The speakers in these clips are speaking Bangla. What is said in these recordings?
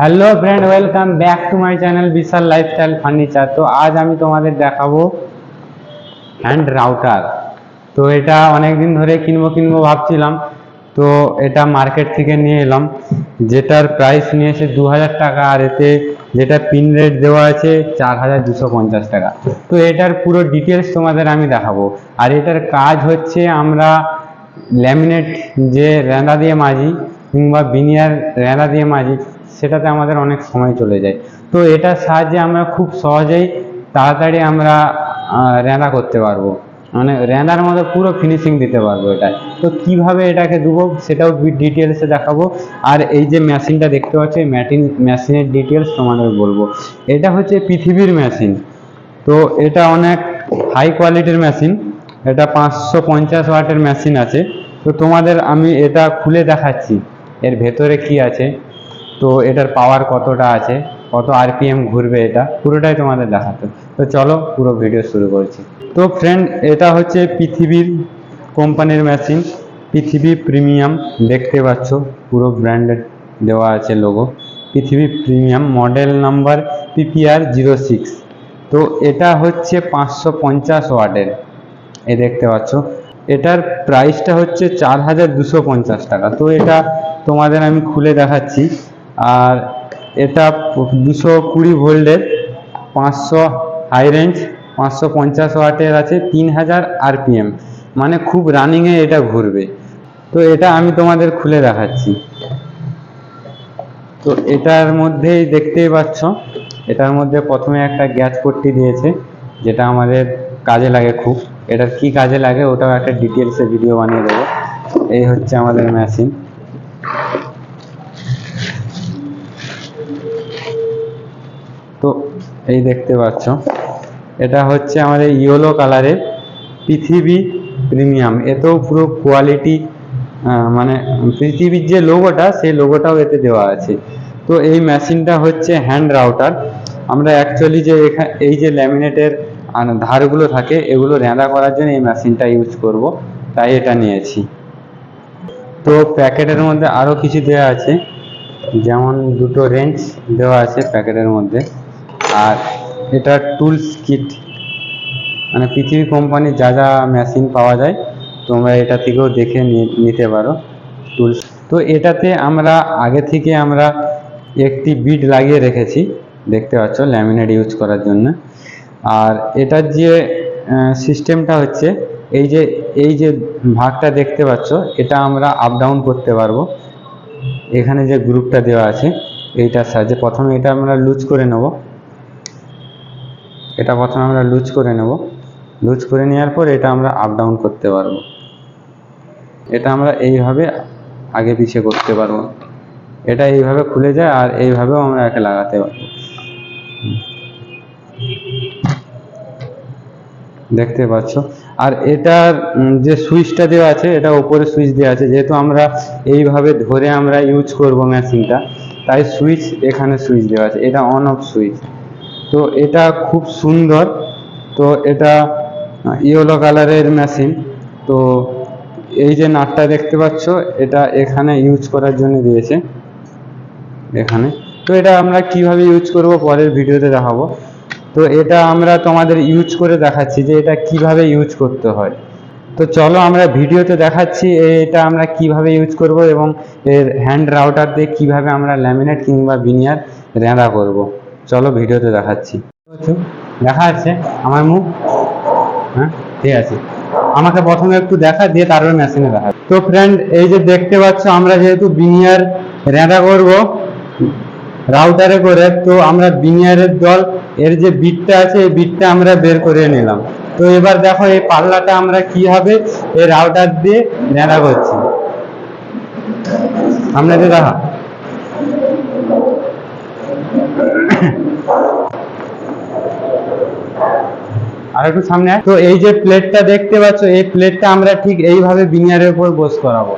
Hello friend, welcome back to my channel Vishal lifestyle furniture. তো আজ আমি তোমাদের দেখাবো হ্যান্ড রাউটার। তো এটা অনেক দিন ধরে কিনবো ভাবছিলাম। তো এটা মার্কেট থেকে নিয়ে এলাম, যেটার প্রাইস নিয়েছে 2000 টাকা, আর এতে যেটা পিন রেট দেওয়া আছে 4250 টাকা। তো এটার পুরো ডিটেলস তোমাদের আমি দেখাবো। আর এটার কাজ হচ্ছে আমরা ল্যামিনেট যে রেঁধা দিয়ে মাজি কিংবা বিনিয়ার রেঁধা দিয়ে মাজি, সেটাতে আমাদের অনেক সময় চলে যায়। তো এটার সাহায্যে আমরা খুব সহজেই তাড়াতাড়ি আমরা রেঁধা করতে পারবো, মানে রেঁধার মধ্যে পুরো ফিনিশিং দিতে পারবো এটা। তো কিভাবে এটাকে দেবো সেটাও ডিটেলসে দেখাবো। আর এই যে মেশিনটা দেখতে পাচ্ছ, এই মেশিনের ডিটেলস তোমাদের বলবো। এটা হচ্ছে পৃথিবীর মেশিন। তো এটা অনেক হাই কোয়ালিটির মেশিন। এটা 550 ওয়াটের মেশিন আছে। তো তোমাদের আমি এটা খুলে দেখাচ্ছি এর ভেতরে কি আছে, তো এটার পাওয়ার কতটা আছে, কত আরপিএম ঘুরবে, এটা পুরোটাই তোমাদের দেখাতে। তো চলো পুরো ভিডিও শুরু করছি। তো ফ্রেন্ড, এটা হচ্ছে পৃথিবীর কোম্পানির মেশিন, পৃথিবী প্রিমিয়াম। দেখতে পাচ্ছ পুরো ব্র্যান্ডেড দেওয়া আছে লোগো, পৃথিবী প্রিমিয়াম, মডেল নাম্বার PPR06। তো এটা হচ্ছে 550 ওয়াটের, এই দেখতে পাচ্ছ। এটার প্রাইসটা হচ্ছে 4250 টাকা। তো এটা তোমাদের আমি খুলে দেখাচ্ছি। আর এটা 220 ভোল্টের, 500 হাই রেঞ্জ, 550 ওয়াটের আছে, 3000 আরপিএম, মানে খুব রানিংয়ে এটা ঘুরবে। তো এটা আমি তোমাদের খুলে দেখাচ্ছি। তো এটার মধ্যেই দেখতেই পাচ্ছ, এটার মধ্যে প্রথমে একটা গ্যাস পট্টি দিয়েছে, যেটা আমাদের কাজে লাগে খুব। এটার কি কাজে লাগে ওটাও একটা ডিটেলসে ভিডিও বানিয়ে দেবো। এই হচ্ছে আমাদের মেশিন। তো এই দেখতে পাচ্ছ, এটা হচ্ছে আমাদের ইয়েলো কালারের পৃথিবী প্রিমিয়াম। এতেও পুরো কোয়ালিটি, মানে পৃথিবীর যে লোগোটা, সেই লোগোটাও এতে দেওয়া আছে। তো এই মেশিনটা হচ্ছে হ্যান্ড রাউটার। আমরা অ্যাকচুয়ালি যে এই যে ল্যামিনেটের ধারগুলো থাকে, এগুলো রেঁধা করার জন্য এই মেশিনটা ইউজ করব, তাই এটা নিয়েছি। তো প্যাকেটের মধ্যে আরও কিছু দেওয়া আছে, যেমন দুটো রেঞ্চ দেওয়া আছে প্যাকেটের মধ্যে। আর এটা টুলস কিট, মানে পৃথিবী কোম্পানির যা যা মেশিন পাওয়া যায় তোমরা এটা থেকেও দেখে নিতে পারো টুলস। তো এটাতে আমরা আগে থেকে আমরা একটি বিড লাগিয়ে রেখেছি, দেখতে পাচ্ছ, ল্যামিনেট ইউজ করার জন্য। আর এটার যে সিস্টেমটা হচ্ছে, এই যে ভাগটা দেখতে পাচ্ছ, এটা আমরা আপ ডাউন করতে পারবো। এখানে যে গ্রুপটা দেওয়া আছে এইটার সাহায্যে প্রথমে এটা আমরা লুজ করে নেব। এটা প্রথমে আমরা লুজ করে নেব, লুজ করে নেওয়ার পর এটা আমরা আপ ডাউন করতে পারবো। এটা আমরা এইভাবে আগে পিছিয়ে করতে পারবো। এটা এইভাবে খুলে যায়, আর এইভাবেও আমরা একে লাগাতে পারবো, দেখতে পাচ্ছ। আর এটার যে সুইচটা দেওয়া আছে, এটা উপরে সুইচ দেওয়া আছে, যেহেতু আমরা এইভাবে ধরে আমরা ইউজ করব মেশিনটা, তাই সুইচ, এখানে সুইচ দেওয়া আছে, এটা অন অফ সুইচ। তো এটা খুব সুন্দর। তো এটা ইয়েলো কালারের মেশিন। তো এই যে নাটটা দেখতে পাচ্ছ, এটা এখানে ইউজ করার জন্য দিয়েছে, এখানে। তো এটা আমরা কিভাবে ইউজ করব পরের ভিডিওতে দেখাবো। তো এটা আমরা তোমাদের ইউজ করে দেখাচ্ছি যে এটা কিভাবে ইউজ করতে হয়। তো চলো আমরা ভিডিওতে দেখাচ্ছি এটা আমরা কিভাবে ইউজ করব, এবং এর হ্যান্ড রাউটার দিয়ে কিভাবে আমরা ল্যামিনেট কিংবা বিনিয়ার রেঁধা করব। চলো ভিডিওতে দেখাচ্ছি। দেখা যাচ্ছে আমার মুখ? হ্যাঁ, ঠিক আছে। আমাকে প্রথমে একটু দেখা, দিয়ে তারপরে মেশিনে দেখা। তো ফ্রেন্ড, এই যে দেখতে পাচ্ছ, আমরা যেহেতু বিনিয়ার রেঁধা করব রাউটারে করে, তো আমরা বিনিয়ারের জল, এর যে বিটটা আছে, এই বিটটা আমরা বের করে নিলাম। তো এবার দেখো এই পাল্লাটা আমরা কিভাবে এই রাউটার দিয়ে রেঁধা করছি, আপনাদের দেখা। আর একটু সামনে তো এই যে প্লেটটা দেখতে পাচ্ছ, এই প্লেটটা আমরা ঠিক এইভাবে বিনিয়ারের উপর বস করাবো।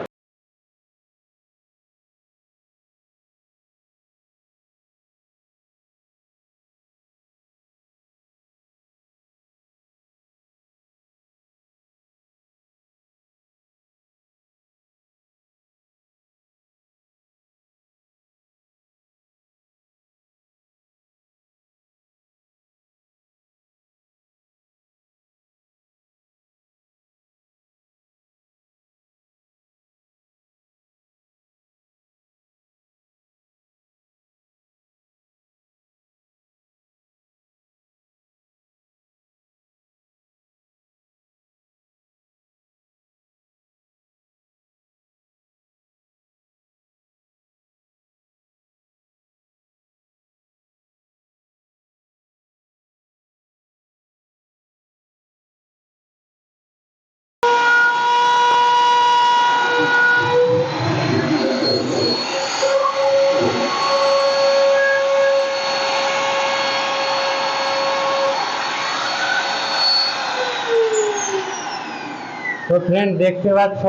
তো ফ্রেন্ড দেখতে পাচ্ছ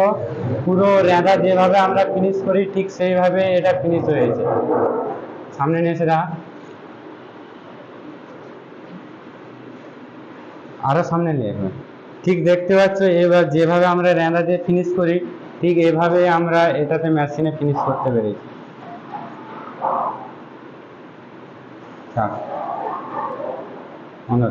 পুরো রেঁধা যেভাবে আমরা ফিনিশ করি ঠিক সেইভাবে এটা ফিনিশ হয়েছে। সামনে নিয়ে এসে দেখা, আরো সামনে নিয়ে আসবে। ঠিক দেখতে পাচ্ছ এবার যেভাবে আমরা রেঁধা দিয়ে ফিনিশ করি ঠিক এভাবে আমরা এটাতে মেশিনে ফিনিশ করতে পেরেছি। থাক, অন্য